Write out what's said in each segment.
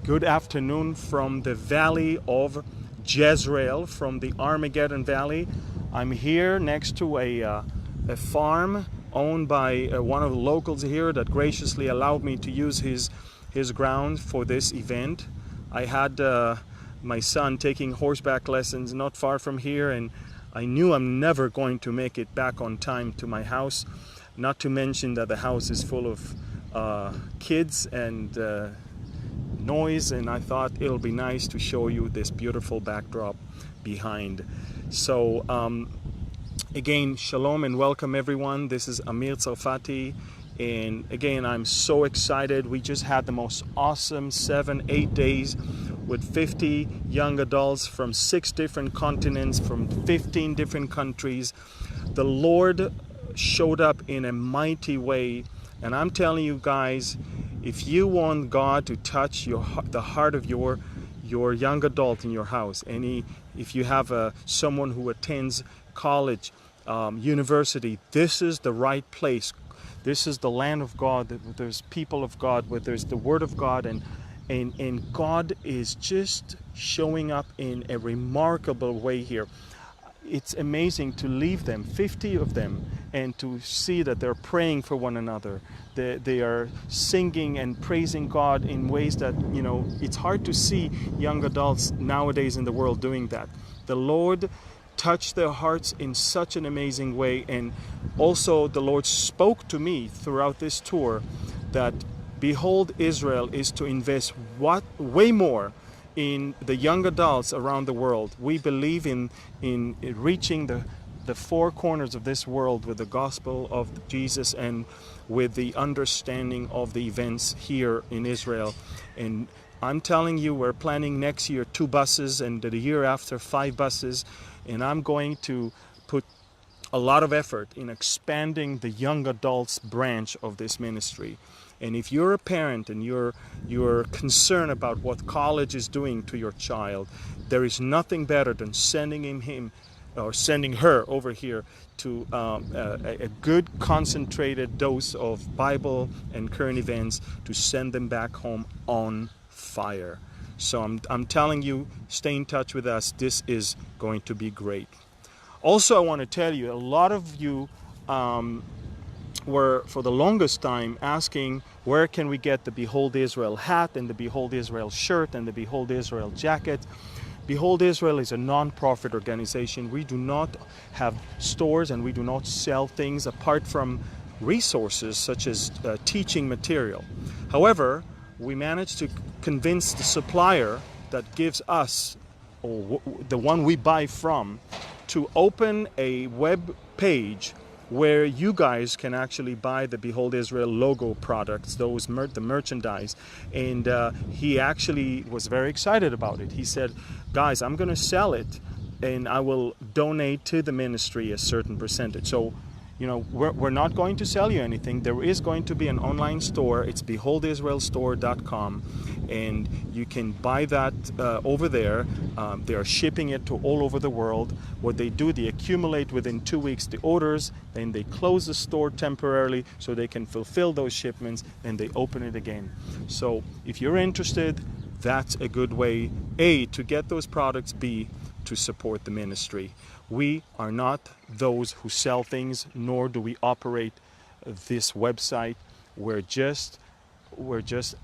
Good afternoon from the valley of Jezreel, from the Armageddon Valley. I'm here next to a farm owned by one of the locals here that graciously allowed me to use his ground for this event. I had my son taking horseback lessons not far from here, and I knew I'm never going to make it back on time to my house, not to mention that the house is full of kids and noise, and I thought it'll be nice to show you this beautiful backdrop behind. So again, shalom and welcome everyone. This is Amir Tsarfati, and again, I'm so excited. We just had the most awesome 7-8 days with 50 young adults from 6 different continents, from 15 different countries. The Lord showed up in a mighty way, and I'm telling you guys, if you want God to touch the heart of your young adult in your house, if you have someone who attends college, university, this is the right place. This is the land of God. There's people of God, where there's the Word of God, and God is just showing up in a remarkable way here. It's amazing to leave them, 50 of them, and to see that they're praying for one another. They are singing and praising God in ways that, it's hard to see young adults nowadays in the world doing that. The Lord touched their hearts in such an amazing way, and also the Lord spoke to me throughout this tour that, behold, Israel is to invest way more in the young adults around the world. We believe in reaching the 4 corners of this world with the gospel of Jesus and with the understanding of the events here in Israel. And I'm telling you, we're planning next year 2 buses, and the year after 5 buses, and I'm going to put a lot of effort in expanding the young adults branch of this ministry. And if you're a parent and you're concerned about what college is doing to your child, there is nothing better than sending him or sending her over here to a good concentrated dose of Bible and current events to send them back home on fire. So I'm telling you, stay in touch with us. This is going to be great. Also, I want to tell you, a lot of you were for the longest time asking, where can we get the Behold Israel hat and the Behold Israel shirt and the Behold Israel jacket? Behold Israel is a non-profit organization. We do not have stores, and we do not sell things apart from resources such as teaching material. However, we managed to convince the supplier that gives us, or the one we buy from, to open a web page where you guys can actually buy the Behold Israel logo products, the merchandise. And he actually was very excited about it. He said, guys, I'm going to sell it, and I will donate to the ministry a certain percentage. So, we're not going to sell you anything. There is going to be an online store. It's beholdisraelstore.com, and you can buy that over there. They are shipping it to all over the world. What they do, they accumulate within 2 weeks the orders, then they close the store temporarily so they can fulfill those shipments, and they open it again. So if you're interested, that's a good way, A, to get those products, B, to support the ministry. We are not those who sell things, nor do we operate this website. We're just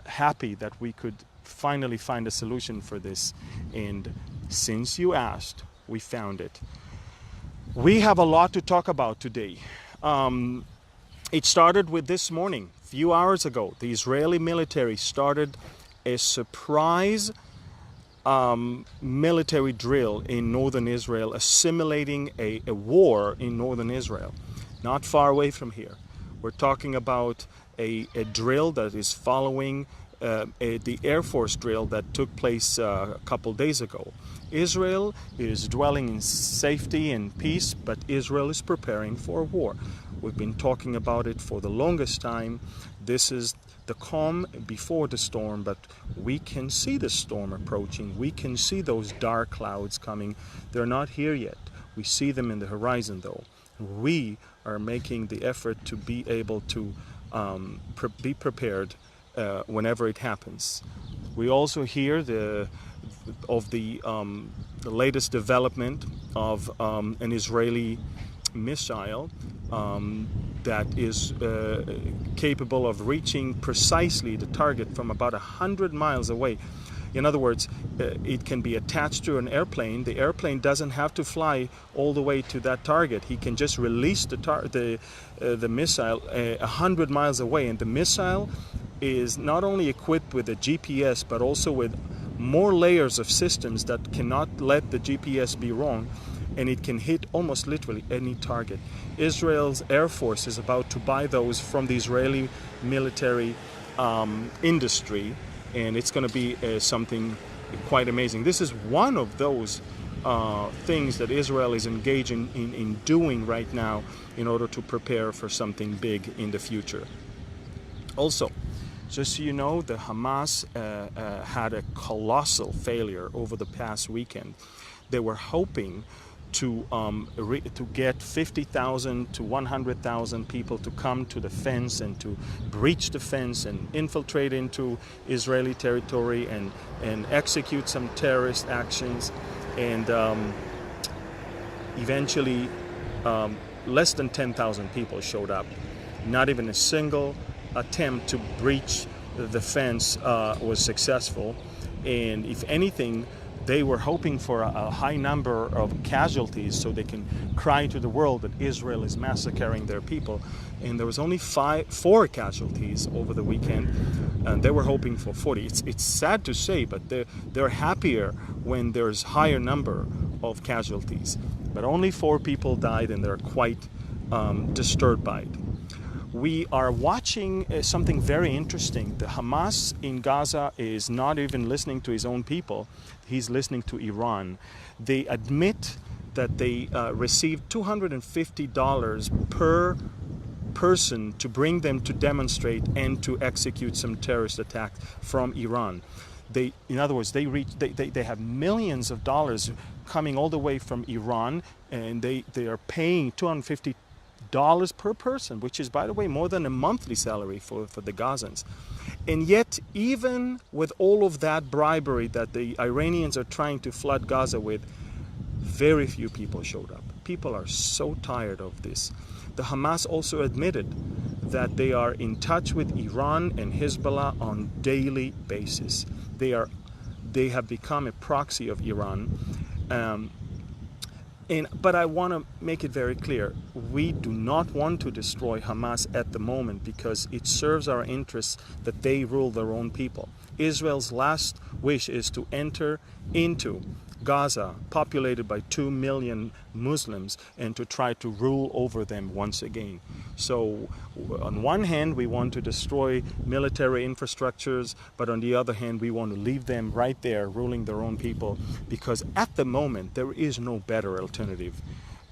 happy that we could finally find a solution for this. And since you asked, we found it. We have a lot to talk about today. It started with this morning, a few hours ago. The Israeli military started a surprise military drill in northern Israel, assimilating a war in northern Israel, not far away from here. We're talking about a drill that is following the Air Force drill that took place a couple days ago. Israel is dwelling in safety and peace, but Israel is preparing for a war. We've been talking about it for the longest time. This is the calm before the storm, but we can see the storm approaching. We can see those dark clouds coming. They're not here yet. We see them in the horizon, though. We are making the effort to be able to be prepared whenever it happens. We also hear of the latest development of an Israeli missile that is capable of reaching precisely the target from about 100 miles away. In other words, it can be attached to an airplane. The airplane doesn't have to fly all the way to that target. He can just release the missile 100 miles away, and the missile is not only equipped with a GPS but also with more layers of systems that cannot let the GPS be wrong, and it can hit almost literally any target. Israel's Air Force is about to buy those from the Israeli military industry, and it's going to be something quite amazing. This is one of those things that Israel is engaging in doing right now in order to prepare for something big in the future. Also, just so you know, the Hamas had a colossal failure over the past weekend. They were hoping to get 50,000 to 100,000 people to come to the fence and to breach the fence and infiltrate into Israeli territory and execute some terrorist actions. And eventually, less than 10,000 people showed up. Not even a single attempt to breach the fence was successful. And if anything, they were hoping for a high number of casualties so they can cry to the world that Israel is massacring their people. And there was only 4 casualties over the weekend, and they were hoping for 40. It's sad to say, but they're happier when there's higher number of casualties. But only 4 people died, and they're quite disturbed by it. We are watching something very interesting. The Hamas in Gaza is not even listening to his own people. He's listening to Iran. They admit that they received $250 per person to bring them to demonstrate and to execute some terrorist attack from Iran. In other words, they have millions of dollars coming all the way from Iran, and they are paying $250 per person, which is, by the way, more than a monthly salary for the Gazans. And yet, even with all of that bribery that the Iranians are trying to flood Gaza with, very few people showed up. People are so tired of this. The Hamas also admitted that they are in touch with Iran and Hezbollah on a daily basis. They have become a proxy of Iran. But I want to make it very clear, we do not want to destroy Hamas at the moment because it serves our interests that they rule their own people. Israel's last wish is to enter into Gaza, populated by 2 million Muslims, and to try to rule over them once again. So on one hand, we want to destroy military infrastructures, but on the other hand, we want to leave them right there ruling their own people, because at the moment, there is no better alternative.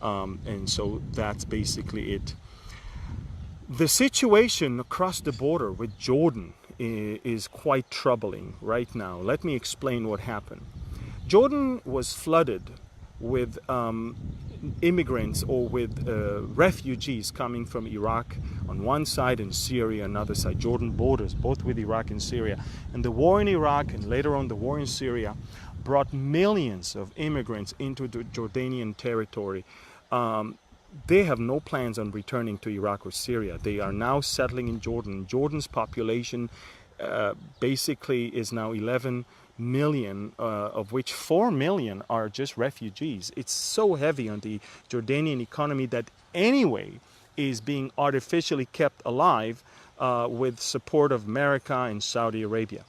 And so that's basically it. The situation across the border with Jordan is quite troubling right now. Let me explain what happened. Jordan was flooded with immigrants or with refugees coming from Iraq on one side and Syria on another side. Jordan borders both with Iraq and Syria. And the war in Iraq and later on the war in Syria brought millions of immigrants into the Jordanian territory. They have no plans on returning to Iraq or Syria. They are now settling in Jordan. Jordan's population basically is now 11 million, of which 4 million are just refugees. It's so heavy on the Jordanian economy that anyway is being artificially kept alive with support of America and Saudi Arabia.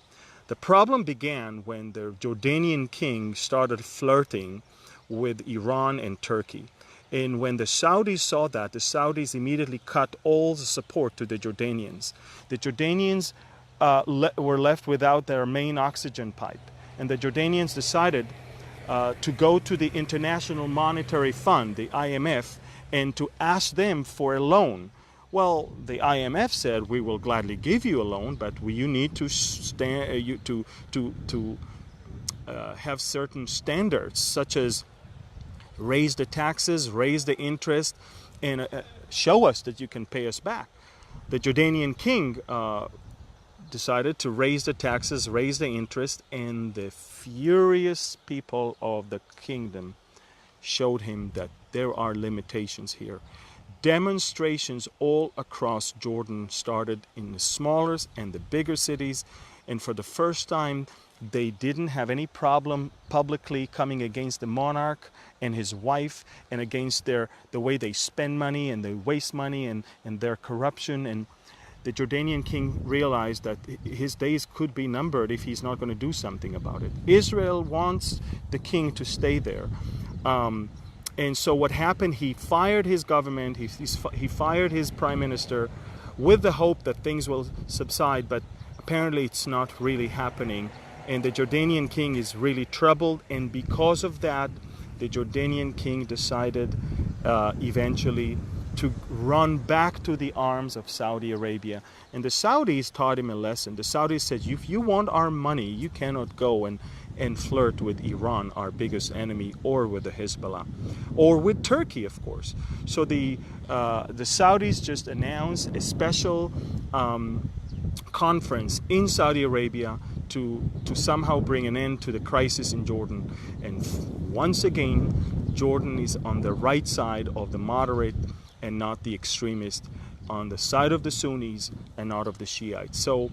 The problem began when the Jordanian king started flirting with Iran and Turkey. And when the Saudis saw that, the Saudis immediately cut all the support to the Jordanians. The Jordanians were left without their main oxygen pipe. And the Jordanians decided to go to the International Monetary Fund, the IMF, and to ask them for a loan. Well, the IMF said, we will gladly give you a loan, but you need to have certain standards, such as raise the taxes, raise the interest, and show us that you can pay us back. The Jordanian king decided to raise the taxes, raise the interest, and the furious people of the kingdom showed him that there are limitations here. Demonstrations all across Jordan started in the smaller and the bigger cities, and for the first time they didn't have any problem publicly coming against the monarch and his wife and against the way they spend money and they waste money and their corruption. And the Jordanian king realized that his days could be numbered if he's not going to do something about it. Israel wants the king to stay there. And so what happened, he fired his government, he fired his prime minister with the hope that things will subside, but apparently it's not really happening. And the Jordanian king is really troubled, and because of that, the Jordanian king decided eventually to run back to the arms of Saudi Arabia. And the Saudis taught him a lesson. The Saudis said, if you want our money, you cannot go and flirt with Iran, our biggest enemy, or with the Hezbollah, or with Turkey, of course. So the Saudis just announced a special conference in Saudi Arabia to somehow bring an end to the crisis in Jordan. And once again, Jordan is on the right side of the moderate and not the extremist, on the side of the Sunnis and not of the Shiites. So,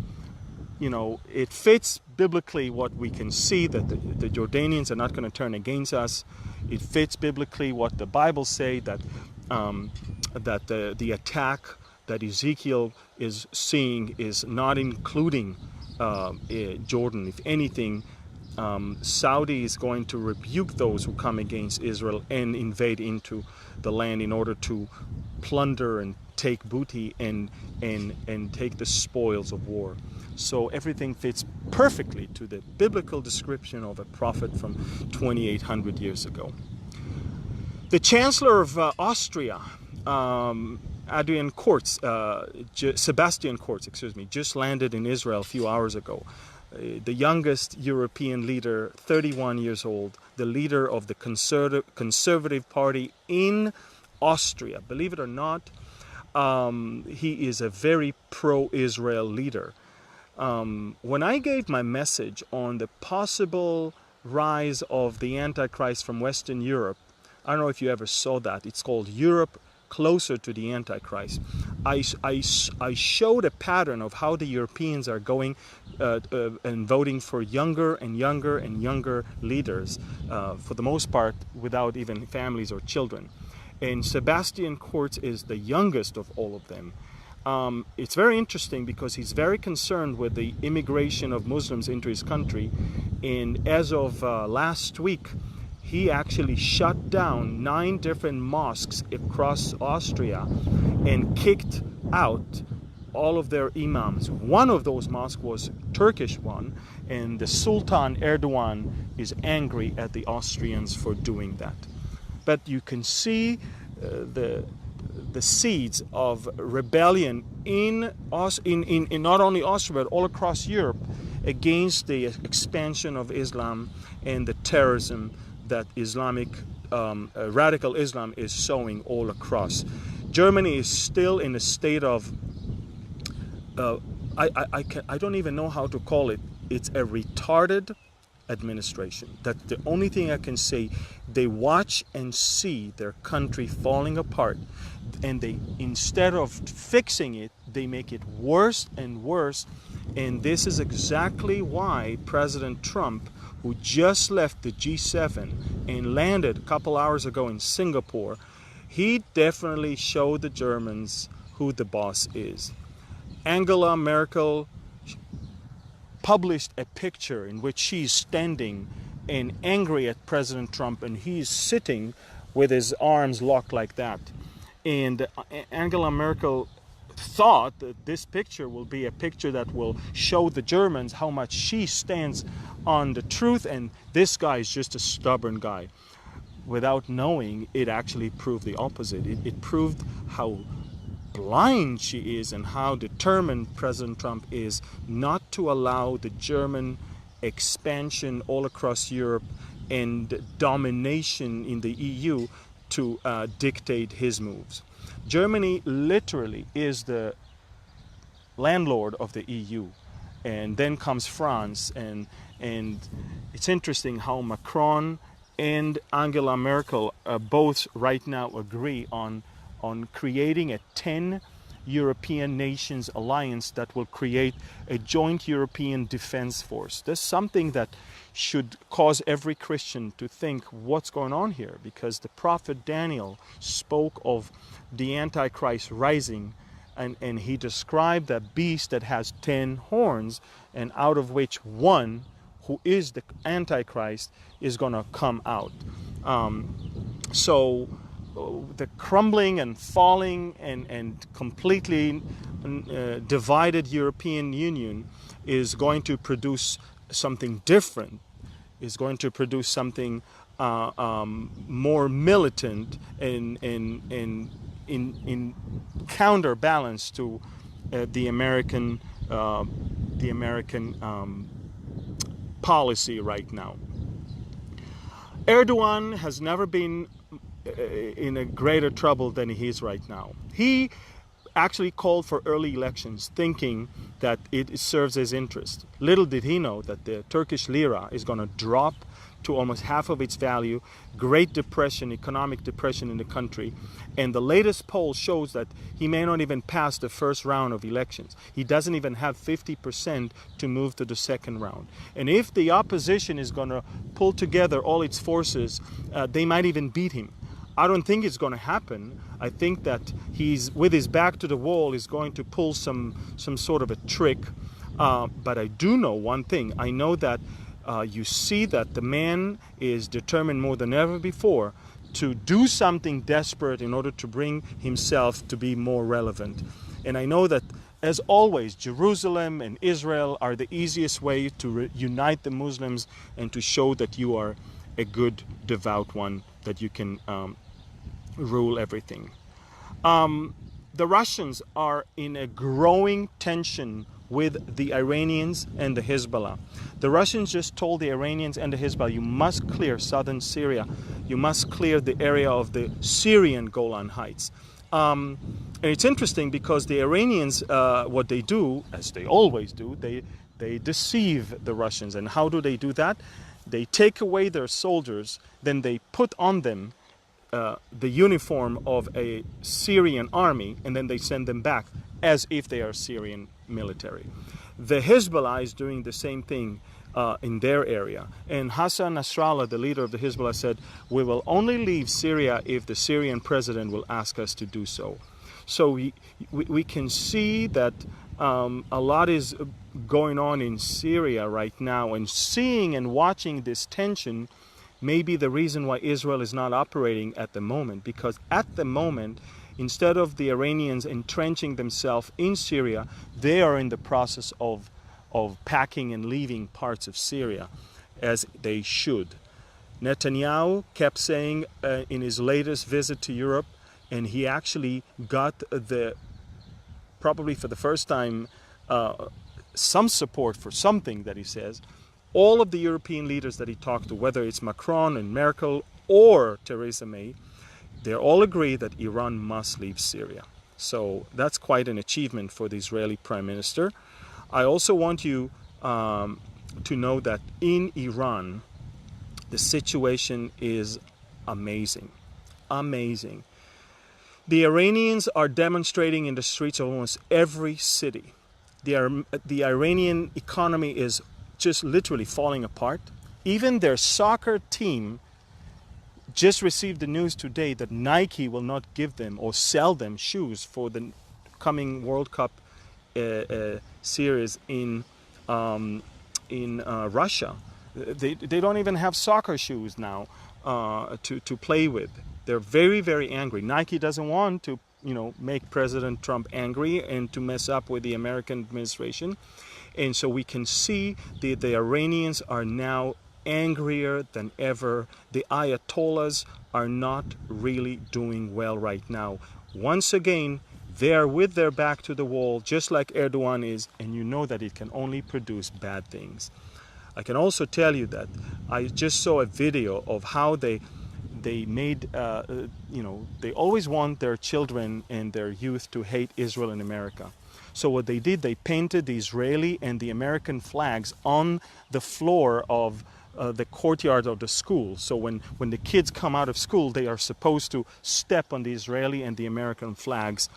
you know, it fits biblically what we can see, that the Jordanians are not going to turn against us. It fits biblically what the Bible say, that the attack that Ezekiel is seeing is not including Jordan. If anything, Saudi is going to rebuke those who come against Israel and invade into the land in order to plunder and take booty and take the spoils of war. So everything fits perfectly to the biblical description of a prophet from 2,800 years ago. The Chancellor of Austria, Sebastian Kurz, just landed in Israel a few hours ago. The youngest European leader, 31 years old, the leader of the Conservative Party in Austria. Believe it or not, he is a very pro-Israel leader. When I gave my message on the possible rise of the Antichrist from Western Europe, I don't know if you ever saw that. It's called Europe Closer to the Antichrist. I showed a pattern of how the Europeans are going and voting for younger and younger and younger leaders, for the most part without even families or children. And Sebastian Kurz is the youngest of all of them. It's very interesting because he's very concerned with the immigration of Muslims into his country. And as of last week, he actually shut down 9 different mosques across Austria and kicked out all of their imams. One of those mosques was Turkish one, and the Sultan Erdogan is angry at the Austrians for doing that. But you can see the seeds of rebellion in not only Austria but all across Europe against the expansion of Islam and the terrorism that Islamic radical Islam is sowing all across. Germany is still in a state of I don't even know how to call it. It's a retarded administration. That's the only thing I can say. They watch and see their country falling apart, and they, instead of fixing it, they make it worse and worse. And this is exactly why President Trump, who just left the G7 and landed a couple hours ago in Singapore, he definitely showed the Germans who the boss is. Angela Merkel published a picture in which she's standing and angry at President Trump, and he's sitting with his arms locked like that. And Angela Merkel thought that this picture will be a picture that will show the Germans how much she stands on the truth, and this guy is just a stubborn guy. Without knowing, it actually proved the opposite. It proved how blind she is and how determined President Trump is not to allow the German expansion all across Europe and domination in the EU to dictate his moves. Germany literally is the landlord of the EU. and then comes France, and it's interesting how Macron and Angela Merkel both right now agree on creating a 10 European nations alliance that will create a joint European defense force. That's something that should cause every Christian to think what's going on here, because the prophet Daniel spoke of the Antichrist rising, and he described a beast that has 10 horns, and out of which one, who is the Antichrist, is going to come out. So the crumbling and falling and completely divided European Union is going to produce something different, is going to produce something more militant and in counterbalance to the American policy right now. Erdogan has never been in a greater trouble than he is right now. He actually called for early elections thinking that it serves his interest. Little did he know that the Turkish lira is going to drop to almost half of its value, great depression, economic depression in the country, and the latest poll shows that he may not even pass the first round of elections. He doesn't even have 50% to move to the second round. And if the opposition is going to pull together all its forces, they might even beat him. I don't think it's going to happen. I think that he's, with his back to the wall, is going to pull some sort of a trick. But I do know one thing. I know that you see that the man is determined more than ever before to do something desperate in order to bring himself to be more relevant. And I know that, as always, Jerusalem and Israel are the easiest way to unite the Muslims and to show that you are a good, devout one, that you can rule everything. The Russians are in a growing tension with the Iranians and the Hezbollah. The Russians just told the Iranians and the Hezbollah, you must clear southern Syria. You must clear the area of the Syrian Golan Heights. And it's interesting because the Iranians, what they do, as they always do, they deceive the Russians. And how do they do that? They take away their soldiers, then they put on them the uniform of a Syrian army, and then they send them back as if they are Syrian military. The Hezbollah is doing the same thing in their area. And Hassan Nasrallah, the leader of the Hezbollah, said, we will only leave Syria if the Syrian president will ask us to do so. So we can see that a lot is going on in Syria right now, and seeing and watching this tension may be the reason why Israel is not operating at the moment, because at the moment, instead of the Iranians entrenching themselves in Syria, they are in the process of packing and leaving parts of Syria, as they should. Netanyahu kept saying in his latest visit to Europe, and he actually got probably for the first time, some support for something that he says. All of the European leaders that he talked to, whether it's Macron and Merkel or Theresa May, they all agree that Iran must leave Syria. So that's quite an achievement for the Israeli Prime Minister. I also want you to know that in Iran, the situation is amazing. Amazing. The Iranians are demonstrating in the streets of almost every city. The Iranian economy is just literally falling apart. Even their soccer team just received the news today that Nike will not give them or sell them shoes for the coming World Cup series in Russia. They don't even have soccer shoes now to play with. They're very, very angry. Nike doesn't want to, make President Trump angry and to mess up with the American administration. And so we can see the Iranians are now angrier than ever. The Ayatollahs are not really doing well right now. Once again, they are with their back to the wall, just like Erdogan is, and you know that it can only produce bad things. I can also tell you that I just saw a video of how they made, they always want their children and their youth to hate Israel and America. So what they did, they painted the Israeli and the American flags on the floor of the courtyard of the school. So when the kids come out of school, they are supposed to step on the Israeli and the American flags.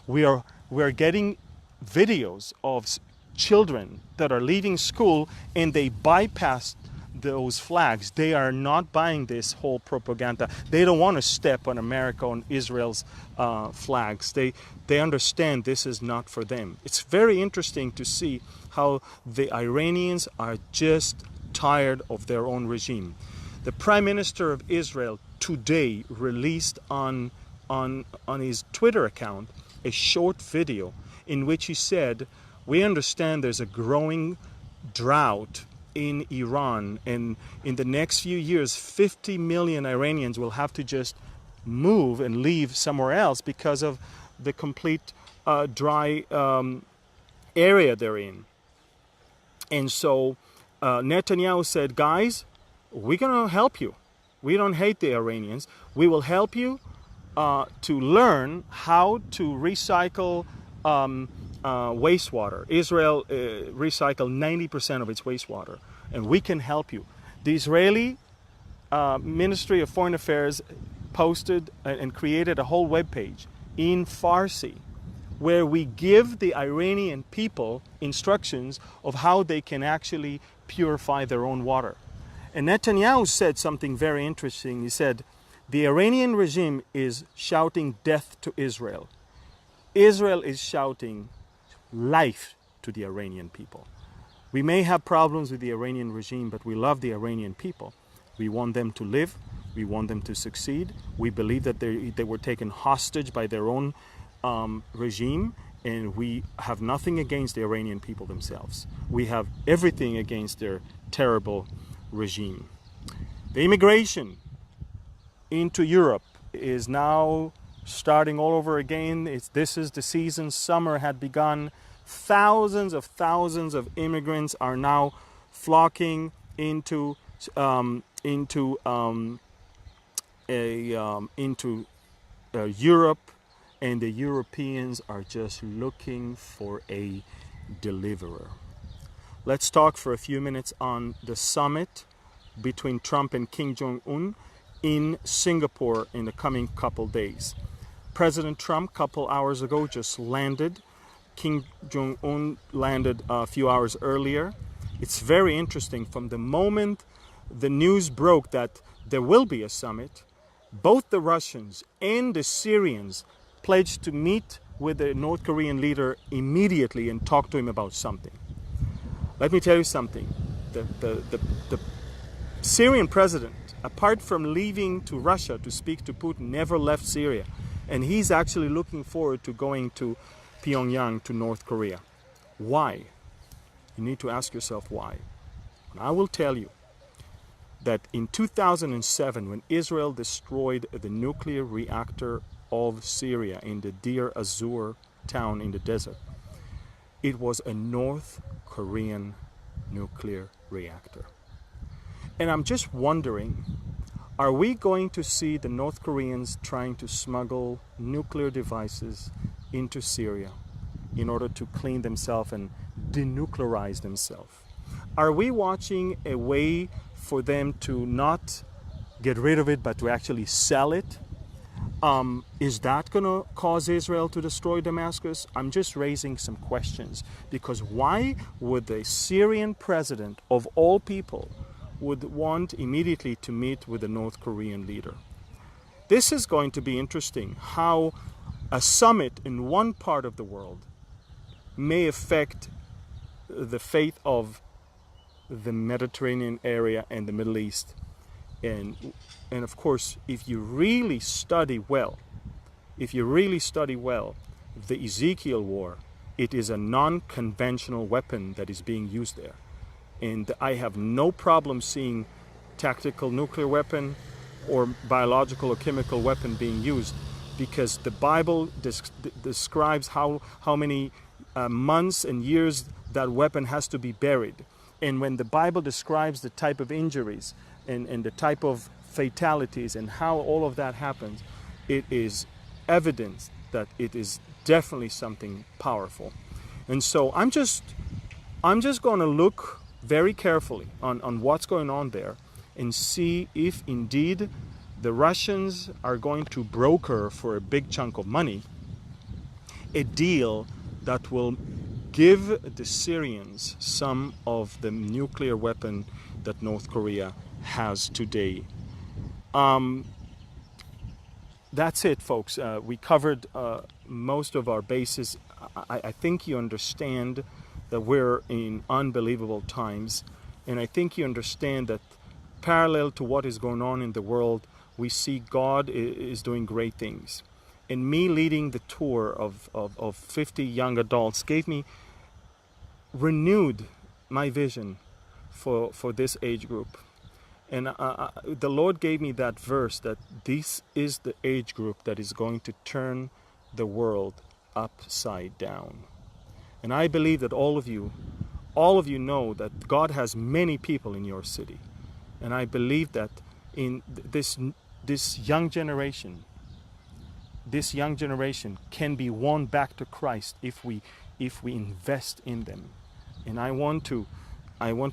We are getting videos of children that are leaving school and they bypass those flags. They are not buying this whole propaganda. They don't want to step on America, on Israel's flags. They understand this is not for them. It's very interesting to see how the Iranians are just tired of their own regime. The Prime Minister of Israel today released on his Twitter account a short video in which he said, we understand there's a growing drought in Iran, and in the next few years 50 million Iranians will have to just move and leave somewhere else because of the complete dry area they're in. And so Netanyahu said, guys, we're going to help you. We don't hate the Iranians. We will help you to learn how to recycle wastewater. Israel recycled 90% of its wastewater, and we can help you. The Israeli Ministry of Foreign Affairs posted and created a whole webpage in Farsi where we give the Iranian people instructions of how they can actually purify their own water. And Netanyahu said something very interesting. He said, the Iranian regime is shouting death to Israel. Israel is shouting life to the Iranian people. We may have problems with the Iranian regime, but we love the Iranian people. We want them to live. We want them to succeed. We believe that they were taken hostage by their own regime, and we have nothing against the Iranian people themselves. We have everything against their terrible regime. The immigration into Europe is now starting all over again. This is the season. Summer had begun. Thousands of immigrants are now flocking into Europe, and the Europeans are just looking for a deliverer. Let's talk for a few minutes on the summit between Trump and Kim Jong-un in Singapore in the coming couple days. President Trump, a couple hours ago, just landed. Kim Jong-un landed a few hours earlier. It's very interesting. From the moment the news broke that there will be a summit, both the Russians and the Syrians pledged to meet with the North Korean leader immediately and talk to him about something. Let me tell you something. The Syrian president, apart from leaving to Russia to speak to Putin, never left Syria. And he's actually looking forward to going to Pyongyang, to North Korea. Why? You need to ask yourself why. And I will tell you that in 2007, when Israel destroyed the nuclear reactor of Syria in the Deir Azur town in the desert, it was a North Korean nuclear reactor. And I'm just wondering, are we going to see the North Koreans trying to smuggle nuclear devices into Syria in order to clean themselves and denuclearize themselves? Are we watching a way for them to not get rid of it, but to actually sell it? Is that going to cause Israel to destroy Damascus? I'm just raising some questions, because why would the Syrian president, of all people, would want immediately to meet with the North Korean leader? This is going to be interesting, how a summit in one part of the world may affect the fate of the Mediterranean area and the Middle East. And of course, if you really study well, the Ezekiel war, it is a non-conventional weapon that is being used there. And I have no problem seeing tactical nuclear weapon or biological or chemical weapon being used, because the Bible describes how many months and years that weapon has to be buried. And when the Bible describes the type of injuries and the type of fatalities and how all of that happens, it is evidence that it is definitely something powerful. And so I'm just going to look very carefully on what's going on there and see if indeed the Russians are going to broker for a big chunk of money a deal that will give the Syrians some of the nuclear weapon that North Korea has today. That's it, folks. We covered most of our bases. I think you understand that we're in unbelievable times, and I think you understand that parallel to what is going on in the world, we see God is doing great things. And me leading the tour of 50 young adults renewed my vision for this age group. And the Lord gave me that verse that this is the age group that is going to turn the world upside down. And I believe that all of you know that God has many people in your city. And I believe that in this young generation can be won back to Christ if we invest in them. And I want to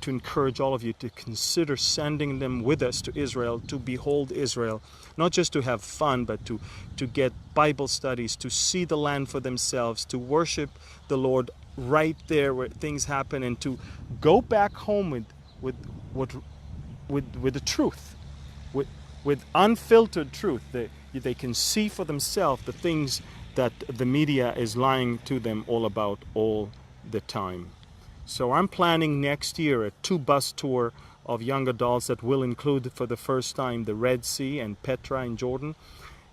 encourage all of you to consider sending them with us to Israel, to behold Israel, not just to have fun, but to get Bible studies, to see the land for themselves, to worship the Lord right there where things happen, and to go back home with the truth, with unfiltered truth. They can see for themselves the things that the media is lying to them all about all the time. So I'm planning next year a 2-bus tour of young adults that will include for the first time the Red Sea and Petra in Jordan.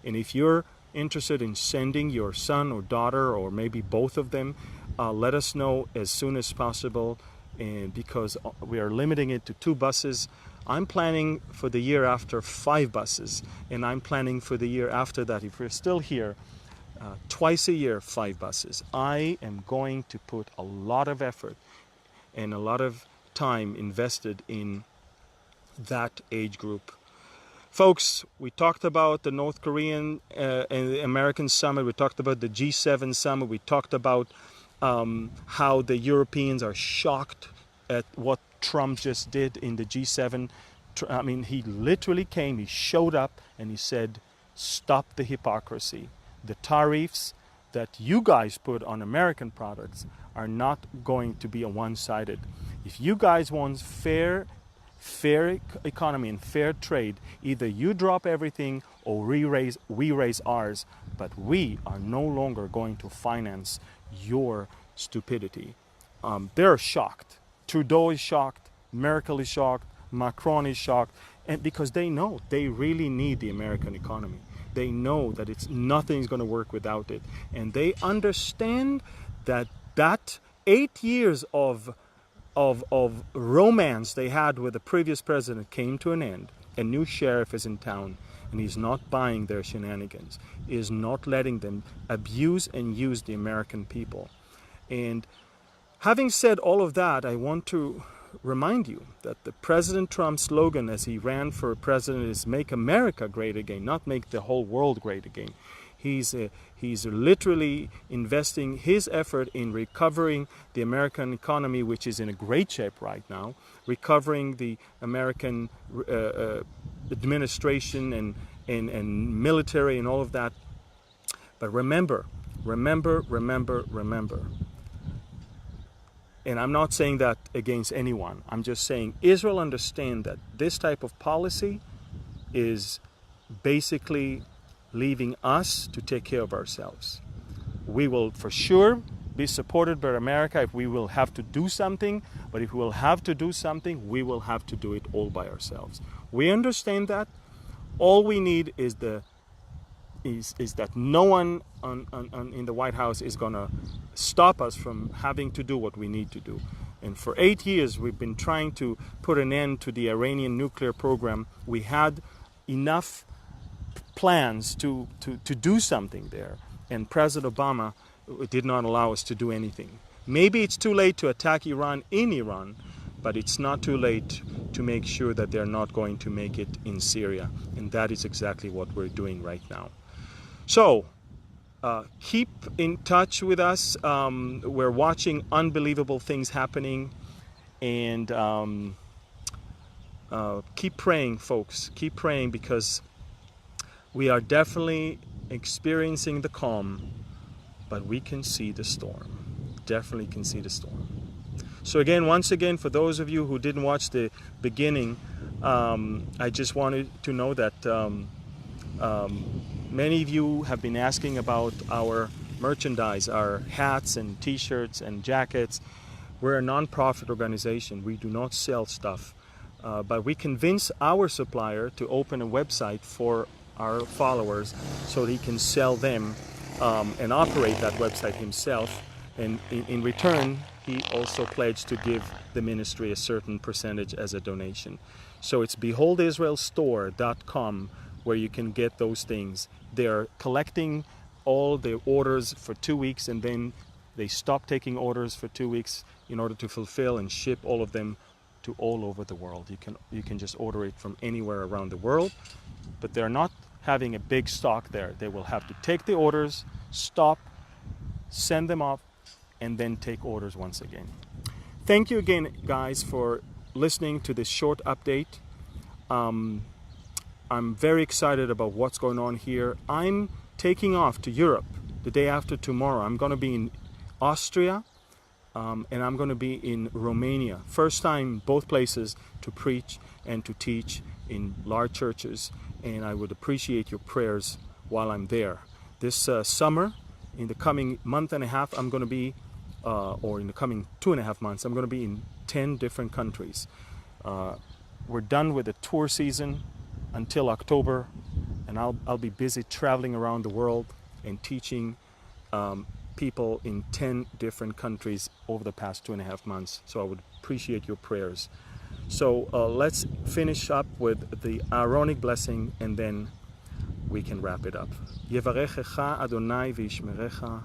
And if you're interested in sending your son or daughter, or maybe both of them, let us know as soon as possible. And because we are limiting it to 2 buses, I'm planning for the year after 5 buses. And I'm planning for the year after that, if we're still here, twice a year, 5 buses. I am going to put a lot of effort and a lot of time invested in that age group. Folks, we talked about the North Korean and the American summit. We talked about the G7 summit. We talked about how the Europeans are shocked at what Trump just did in the G7. I mean, he literally came, he showed up, and he said, stop the hypocrisy. The tariffs that you guys put on American products are not going to be a one-sided. If you guys want fair economy and fair trade, either you drop everything or we raise ours, but we are no longer going to finance your stupidity. They're shocked. Trudeau is shocked, Merkel is shocked, Macron is shocked, and because they know they really need the American economy. They know that nothing's going to work without it, and they understand that 8 years of romance they had with the previous president came to an end. A new sheriff is in town, and he's not buying their shenanigans. He is not letting them abuse and use the American people. And having said all of that, I want to remind you that the President Trump's slogan as he ran for president is "Make America Great Again," not "Make the whole world great again." He's literally investing his effort in recovering the American economy, which is in a great shape right now, recovering the American administration and military and all of that. But remember, and I'm not saying that against anyone. I'm just saying Israel understand that this type of policy is basically leaving us to take care of ourselves. We will for sure be supported by America if we will have to do something, but if we will have to do something, we will have to do it all by ourselves. We understand that. All we need is that no one in the White House is going to stop us from having to do what we need to do. And for 8 years, we've been trying to put an end to the Iranian nuclear program. We had enough plans to do something there, and President Obama did not allow us to do anything. Maybe it's too late to attack Iran in Iran, but it's not too late to make sure that they're not going to make it in Syria, and that is exactly what we're doing right now. So Keep in touch with us. We're watching unbelievable things happening, and keep praying, folks. Keep praying, because we are definitely experiencing the calm, but we can see the storm. Definitely can see the storm. So again, once again, for those of you who didn't watch the beginning, I just wanted to know that many of you have been asking about our merchandise, our hats and t-shirts and jackets. We're a non-profit organization. We do not sell stuff, but we convince our supplier to open a website for our followers so that he can sell them and operate that website himself. And in return, he also pledged to give the ministry a certain percentage as a donation. So it's beholdisraelstore.com where you can get those things. They're collecting all the orders for 2 weeks, and then they stop taking orders for 2 weeks in order to fulfill and ship all of them to all over the world. You can just order it from anywhere around the world, but they're not having a big stock there. They will have to take the orders, stop, send them off, and then take orders once again. Thank you again, guys, for listening to this short update. I'm very excited about what's going on here. I'm taking off to Europe the day after tomorrow. I'm going to be in Austria, and I'm going to be in Romania. First time, both places, to preach and to teach in large churches, and I would appreciate your prayers while I'm there. This summer, in the coming month and a half, I'm going to be, or in the coming 2.5 months, I'm going to be in 10 different countries. We're done with the tour season until October, and I'll be busy traveling around the world and teaching people in 10 different countries over the past 2.5 months. So I would appreciate your prayers. So let's finish up with the Aaronic blessing, and then we can wrap it up. Yevarechecha Adonai v'yishmerecha,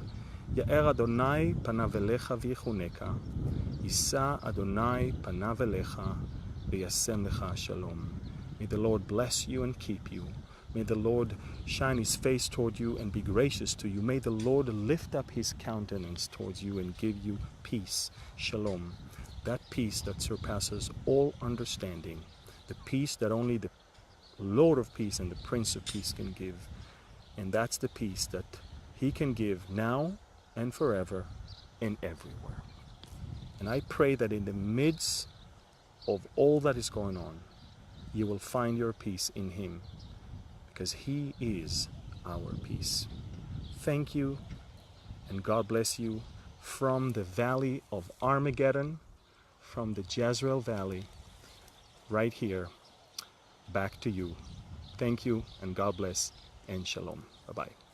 Ya'er Adonai panav elecha v'yichuneka, Yisa Adonai panav elecha v'yasem lecha shalom. May the Lord bless you and keep you. May the Lord shine his face toward you and be gracious to you. May the Lord lift up his countenance towards you and give you peace. Shalom. That peace that surpasses all understanding. The peace that only the Lord of peace and the Prince of peace can give. And that's the peace that he can give now and forever and everywhere. And I pray that in the midst of all that is going on, you will find your peace in him, because he is our peace. Thank you, and God bless you from the valley of Armageddon, from the Jezreel Valley, right here, back to you. Thank you, and God bless, and shalom. Bye-bye.